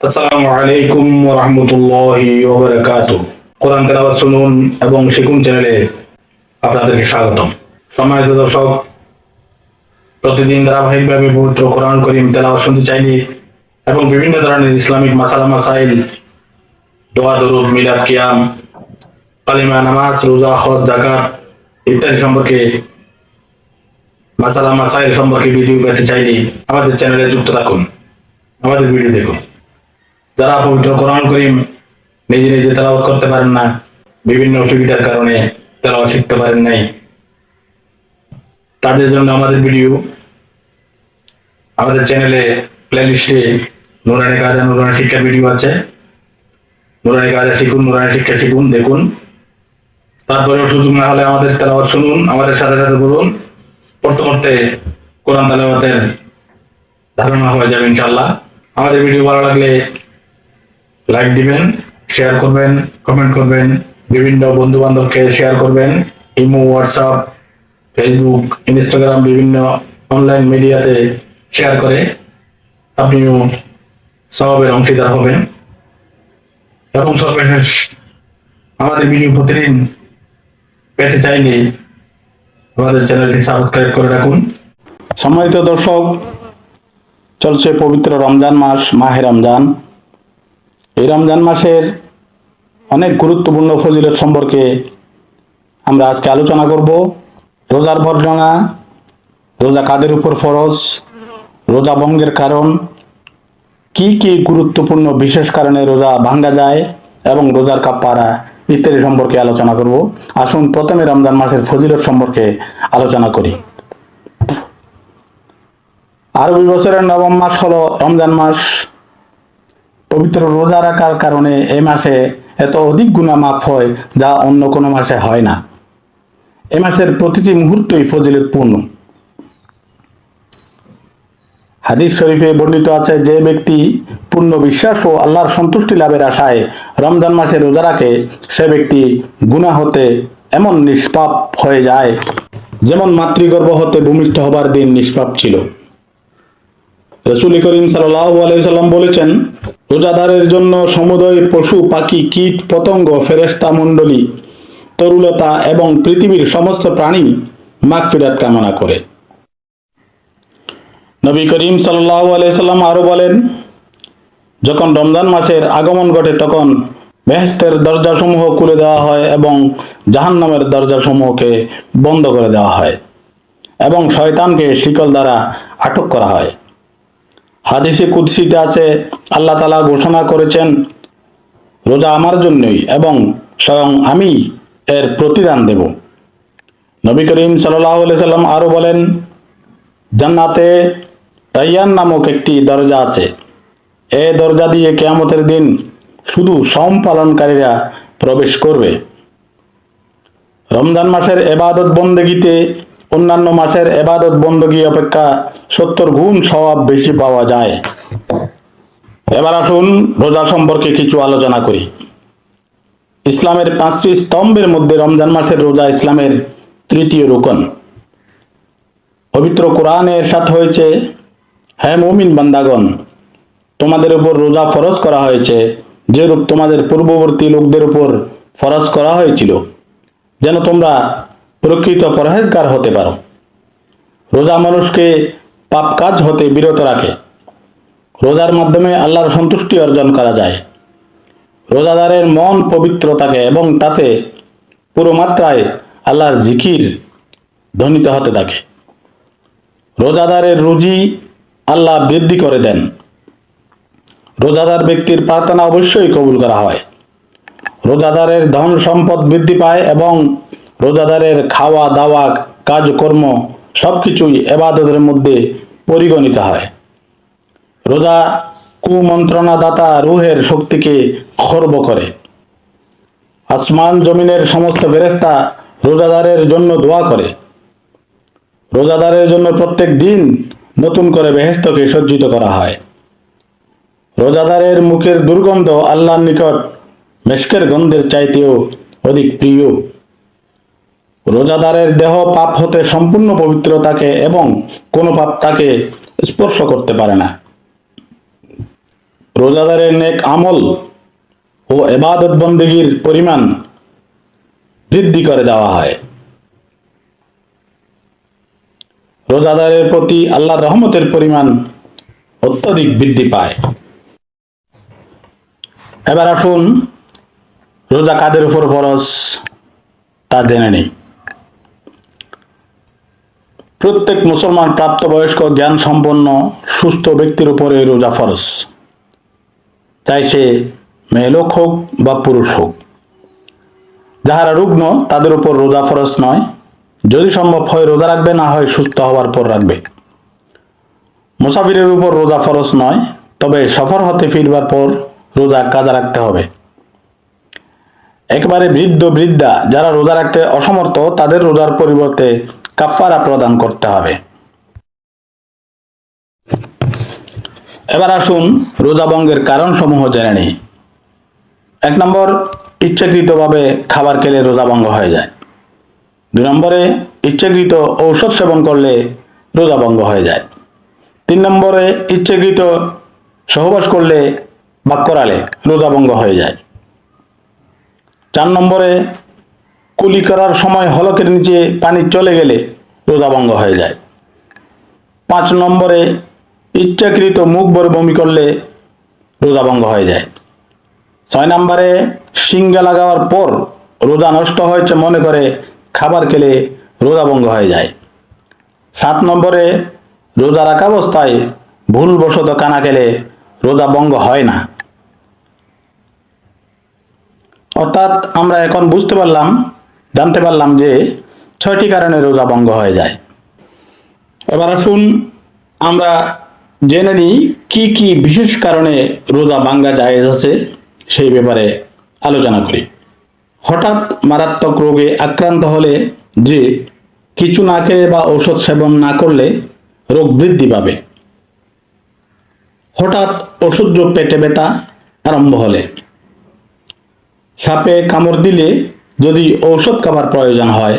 আসসালামু আলাইকুম ওয়া রাহমাতুল্লাহি ওয়া বারাকাতুহু। কোরআন তেলাওয়াত শুনুন এবং শিখুন চ্যানেলে আপনাদেরকে স্বাগতম। সম্মানিত দর্শক, প্রতিদিন ধারাবাহিকভাবে পবিত্র কোরআন করিম তেলাওয়াত শুনতে চাইলে এবং বিভিন্ন ধরনের ইসলামিক মাসালা মাসাইল, দোয়া দরুদ, মিলাদ, কিয়াম, কালিমা, নামাজ, রোজা, হজ, যাকাত ইত্যাদি সম্পর্কে মাসালা মাসাইল সম্পর্কে ভিডিও পেতে চাইলে আমাদের চ্যানেলে যুক্ত থাকুন, আমাদের ভিডিও দেখুন। যারা পবিত্র কোরআন করিম নিজে নিজে তেলাওয়াত করতে পারেন না, বিভিন্ন অসুবিধার কারণে তেলাওয়াত শিখতে পারেন নাই, তাদের জন্য আমাদের ভিডিও আমাদের চ্যানেলে প্লেলিস্টে নুরানি কায়দা, নুরানি শিক্ষার ভিডিও আছে। নুরানি কায়দা শিখুন, নুরানি শিক্ষা শিখুন, দেখুন। তারপরেও সুযোগ না হলে আমাদের তেলাওয়াত শুনুন, আমাদের সাথে সাথে বলুন। পড়তে পড়তে কোরআন তেলাওয়াতের ধারণা হয়ে যাবে ইনশাআল্লাহ। আমাদের ভিডিও ভালো লাগলে লাইক দিবেন, শেয়ার করবেন, কমেন্ট করবেন, বিভিন্ন বন্ধু বান্ধবকে শেয়ার করবেন। ইমো, হোয়াটসঅ্যাপ, ফেসবুক, ইনস্টাগ্রাম, বিভিন্ন অনলাইন মিডিয়াতে শেয়ার করে আপনিও সওয়াবের অংশীদার হবেন। এবং সর্বশেষ, আমাদের ভিডিও প্রতিদিন পেতে চাইলে আমাদের চ্যানেলটি সাবস্ক্রাইব করে রাখুন। সম্মানিত দর্শক, চলছে পবিত্র রমজান মাস, মাহে রমজান। এই রমজান মাসের অনেক গুরুত্বপূর্ণ ফজিলত সম্পর্কে আমরা আজকে আলোচনা করব। রোজার বর্ণনা, রোজা কাদের উপর ফরজ, রোজা ভঙ্গের কারণ, কি কি গুরুত্বপূর্ণ বিশেষ কারণে রোজা ভাঙ্গা যায় এবং রোজার কাফারা ইত্যাদি সম্পর্কে আলোচনা করব। আসুন প্রথমে রমজান মাসের ফজিলত সম্পর্কে আলোচনা করি। আরবি বছরের নবম মাস হলো রমজান মাস। পবিত্র রোজা রাখার কারণে এই মাসে এত অধিক গুনাহ মাফ হয় যা অন্য কোনো মাসে হয় না। এ মাসের প্রতিটি মুহূর্তই ফজিলতপূর্ণ। হাদিস শরীফে বর্ণিত আছে, যে ব্যক্তি পূর্ণ বিশ্বাস ও আল্লাহর সন্তুষ্টি লাভের আশায় রমজান মাসে রোজা রাখে, সে ব্যক্তি গুনাহ হতে এমন নিষ্পাপ হয়ে যায় যেমন মাতৃগর্ভ হতে ভূমিষ্ঠ হবার দিন নিষ্পাপ ছিল। রাসূল করিম সাল্লাল্লাহু আলাইহি সাল্লাম বলেছেন, রোজাদারের জন্য সমুদয় পশু পাখি, কীট পতঙ্গ, ফেরেশতা মণ্ডলী, তরুলতা এবং পৃথিবীর সমস্ত প্রাণী মাগফিরাত কামনা করে। নবী করিম সাল্লাল্লাহু আলাইহি সাল্লাম আরো বলেন, যখন রমজান মাসের আগমন ঘটে তখন বেহেশতের দরজাসমূহ খুলে দেওয়া হয় এবং জাহান্নামের দরজাসমূহকে বন্ধ করে দেওয়া হয় এবং শয়তানকে শিকল দ্বারা আটক করা হয়। হাদিসে কুদসিতে আছে, আল্লাহ তাআলা ঘোষণা করেছেন, রোজা আমার জন্যই এবং স্বয়ং আমি এর প্রতিদান দেব। নবী করিম সাল্লাল্লাহু আলাইহি সাল্লাম আরো বলেন, জান্নাতে রাইয়ান নামক একটি দরজা আছে। এই দরজা দিয়ে কিয়ামতের দিন শুধু সওম পালনকারীরা প্রবেশ করবে। রমজান মাসের ইবাদত বন্দেগীতে অন্যান্য মাসের ইবাদত বন্দেগী অপেক্ষা 70 গুণ সওয়াব বেশি পাওয়া যায়। এবার আসুন রোজা সম্পর্কে কিছু আলোচনা করি। ইসলামের 5টি স্তম্ভের মধ্যে রমজান মাসের রোজা ইসলামের তৃতীয় রুকন। পবিত্র কোরআনে ইরশাদ হয়েছে, হে মুমিন বান্দাগণ, তোমাদের উপর রোজা ফরজ করা হয়েছে যেরূপ তোমাদের পূর্ববর্তী লোকদের উপর ফরজ করা হয়েছিল, যেন তোমরা প্রকৃত পরহেজগার হতে পারো। রোজা মানুষকে পাপ কাজ হতে বিরত রাখে। রোজার মাধ্যমে আল্লাহর সন্তুষ্টি অর্জন করা যায়। রোজাদারের মন পবিত্র থাকে এবং তাতে পুরো মাত্রায় আল্লাহর জিকির ধ্বনিত হতে থাকে। রোজাদারের রুজি আল্লাহ বৃদ্ধি করে দেন। রোজাদার ব্যক্তির প্রার্থনা অবশ্যই কবুল করা হয়। রোজাদারের ধন সম্পদ বৃদ্ধি পায় এবং রোজাদারের খাওয়া দাওয়া, কাজকর্ম সবকিছুই ইবাদতের মধ্যে পরিগণিত হয়। রোজা কুমন্ত্রণা দাতা রূহের শক্তিকে খর্ব করে। আসমান জমিনের সমস্ত ফেরেশতা রোজাদারের জন্য দোয়া করে। রোজাদারের জন্য প্রত্যেক দিন নতুন করে বেহেশতকে সজ্জিত করা হয়। রোজাদারের মুখের দুর্গন্ধ আল্লাহর নিকট মেশকের গন্ধের চাইতেও অধিক প্রিয়। রোজাদারের দেহ পাপ হতে সম্পূর্ণ পবিত্র থাকে এবং কোনো পাপ তাকে স্পর্শ করতে পারে না। রোজাদারের নেক আমল ও ইবাদত বন্দেগীর পরিমাণ বৃদ্ধি করে দেওয়া হয়। রোজাদারের প্রতি আল্লাহর রহমতের পরিমাণ অত্যধিক বৃদ্ধি পায়। এবার আসুন রোজা কাদের উপর ফরজ তা জেনে নিই। প্রত্যেক মুসলমান প্রাপ্তবয়স্ক জ্ঞান সম্পন্ন সুস্থ ব্যক্তির উপরে রোজা ফরজ, চাই সে মেয়ে লোক হোক বা পুরুষ হোক। যাহারা রুগ্ন তাদের উপর রোজা ফরজ নয়, যদি সম্ভব হয় রোজা রাখবে, না হয় সুস্থ হওয়ার পর রাখবে। মুসাফিরের উপর রোজা ফরজ নয়, তবে সফর হতে ফিরবার পর রোজা কাজা রাখতে হবে। একেবারে বৃদ্ধ বৃদ্ধা যারা রোজা রাখতে অসমর্থ তাদের রোজার পরিবর্তে কাফারা প্রদান করতে হবে। এবার আসুন রোজা ভঙ্গের কারণসমূহ জেনে নিই। 1 নম্বর, ইচ্ছাকৃতভাবে খাবার খেলে রোজা ভঙ্গ হয়ে যায়। 2 নম্বরে, ইচ্ছাকৃত ঔষধ সেবন করলে রোজা ভঙ্গ হয়ে যায়। 3 নম্বরে, ইচ্ছাকৃত সহবাস করলে বা করালে রোজা ভঙ্গ হয়ে যায়। 4 নম্বরে, কুলি করার সময় হলকের নিচে পানি চলে গেলে রোজা ভঙ্গ হয়ে যায়। 5 নম্বরে, ইচ্ছাকৃত মুখ ভরে বমি করলে রোজা ভঙ্গ হয়ে যায়। 6 নম্বরে, সিঙ্গা লাগাবার পর রোজা নষ্ট হয়েছে মনে করে খাবার খেলে রোজা ভঙ্গ হয়ে যায়। 7 নম্বরে, রোজা রাখা অবস্থায় ভুলবশত কানা খেলে রোজা ভঙ্গ হয় না। অর্থাৎ আমরা এখন জানতে পারলাম যে 6টি কারণে রোজা ভঙ্গ হয়ে যায়। এবার আসুন আমরা জেনে নিই কি কি বিশেষ কারণে রোজা ভাঙ্গা জায়েজ আছে সেই ব্যাপারে আলোচনা করি। হঠাৎ মারাত্মক রোগে আক্রান্ত হলে যে কিছু না খেয়ে বা ঔষধ সেবন না করলে রোগ বৃদ্ধি পাবে। হঠাৎ অসহ্য পেটে ব্যথা আরম্ভ হলে, সাপে কামড় দিলে যদি ঔষধ খাবার প্রয়োজন হয়,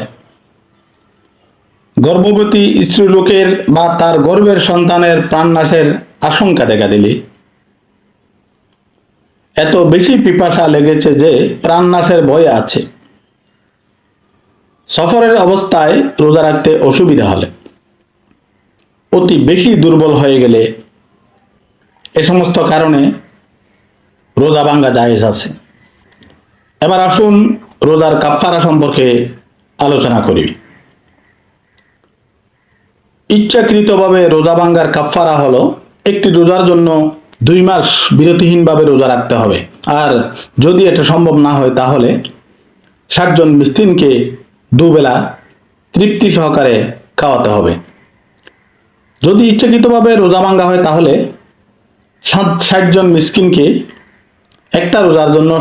গর্ভবতী স্ত্রীলোকের বা তার গর্ভের সন্তানের প্রাণনাশের আশঙ্কা দেখা দিলে, এত বেশি পিপাসা লেগেছে যে প্রাণনাশের ভয় আছে, সফরের অবস্থায় রোজা রাখতে অসুবিধা হলে, অতি বেশি দুর্বল হয়ে গেলে, এ সমস্ত কারণে রোজা ভাঙ্গা জায়েজ আছে। এবার আসুন রোজার কাফারা সম্পর্কে আলোচনা করি। ইচ্ছাকৃতভাবে রোজা ভাঙ্গার কাফারা হলো একটি রোজার জন্য 2 মাস বিরতিহীনভাবে রোজা রাখতে হবে, আর যদি এটা সম্ভব না হয় তাহলে 60 জন মিসকিনকে 2 বেলা তৃপ্তি সহকারে খাওয়াতে হবে। যদি ইচ্ছাকৃতভাবে রোজা ভাঙ্গা হয় তাহলে 60 জন মিসকিনকে একটা রোজার জন্য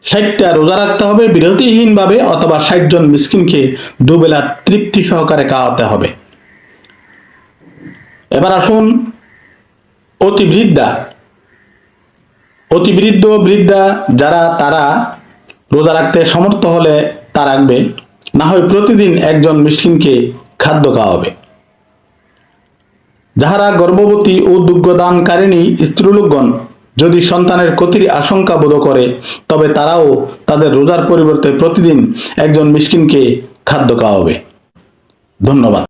60টা রোজা রাখতে হবে বিরতিহীনভাবে, অথবা 60 জন মিসকিনকে 2 বেলা তৃপ্তি সহকারে খাওয়াতে হবে। এবার আসুন অতি বৃদ্ধা যারা তারা রোজা রাখতে সমর্থ হলে তা রাখবে, না হয় প্রতিদিন একজন মিসকিনকে খাদ্য খাওয়াবে। যাহারা গর্ভবতী ও দুগ্ধদানকারিণী স্ত্রীলোকগণ যদি সন্তানের ক্ষতির আশঙ্কা বোধ করে, তবে তারাও তাদের রোজার পরিবর্তে প্রতিদিন একজন মিসকিনকে খাদ্য খাওয়াবে। ধন্যবাদ।